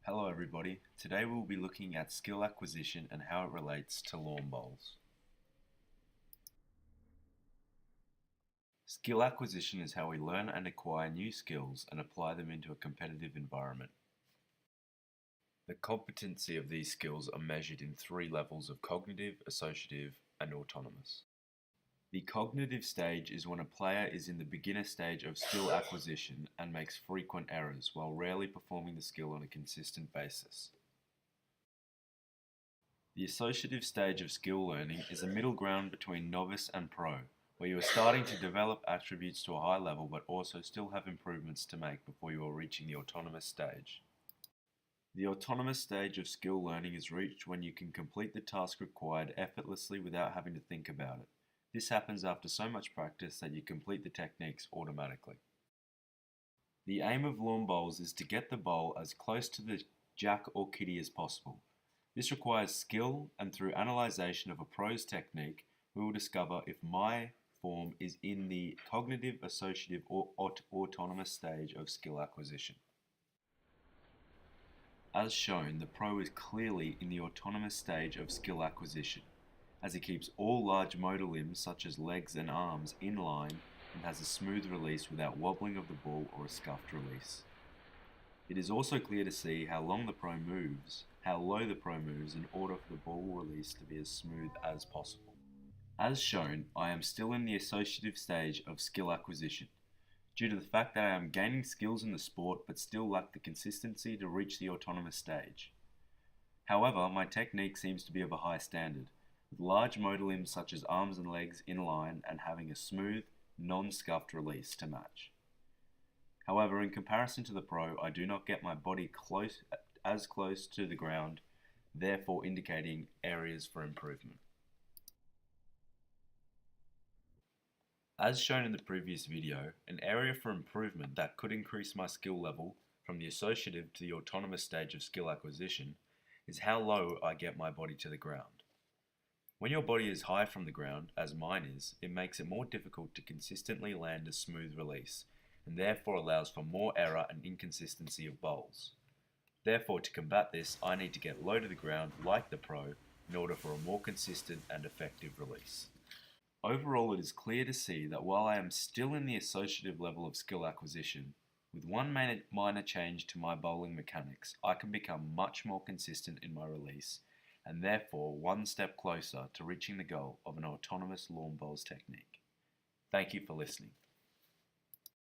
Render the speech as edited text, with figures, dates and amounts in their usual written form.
Hello everybody, today we'll be looking at skill acquisition and how it relates to lawn bowls. Skill acquisition is how we learn and acquire new skills and apply them into a competitive environment. The competency of these skills are measured in three levels of cognitive, associative, and autonomous. The cognitive stage is when a player is in the beginner stage of skill acquisition and makes frequent errors while rarely performing the skill on a consistent basis. The associative stage of skill learning is a middle ground between novice and pro, where you are starting to develop attributes to a high level but also still have improvements to make before you are reaching the autonomous stage. The autonomous stage of skill learning is reached when you can complete the task required effortlessly without having to think about it. This happens after so much practice that you complete the techniques automatically. The aim of lawn bowls is to get the bowl as close to the jack or kitty as possible. This requires skill, and through analyzation of a pro's technique, we will discover if my form is in the cognitive, associative, or autonomous stage of skill acquisition. As shown, the pro is clearly in the autonomous stage of skill acquisition, as he keeps all large motor limbs such as legs and arms in line and has a smooth release without wobbling of the ball or a scuffed release. It is also clear to see how low the pro moves in order for the ball release to be as smooth as possible. As shown, I am still in the associative stage of skill acquisition, due to the fact that I am gaining skills in the sport but still lack the consistency to reach the autonomous stage. However, my technique seems to be of a high standard, with large motor limbs such as arms and legs in line and having a smooth, non-scuffed release to match. However, in comparison to the pro, I do not get my body as close to the ground, therefore indicating areas for improvement. As shown in the previous video, an area for improvement that could increase my skill level from the associative to the autonomous stage of skill acquisition is how low I get my body to the ground. When your body is high from the ground, as mine is, it makes it more difficult to consistently land a smooth release, and therefore allows for more error and inconsistency of bowls. Therefore, to combat this, I need to get low to the ground like the pro in order for a more consistent and effective release. Overall, it is clear to see that while I am still in the associative level of skill acquisition, with one minor change to my bowling mechanics, I can become much more consistent in my release, and therefore one step closer to reaching the goal of an autonomous lawn bowls technique. Thank you for listening.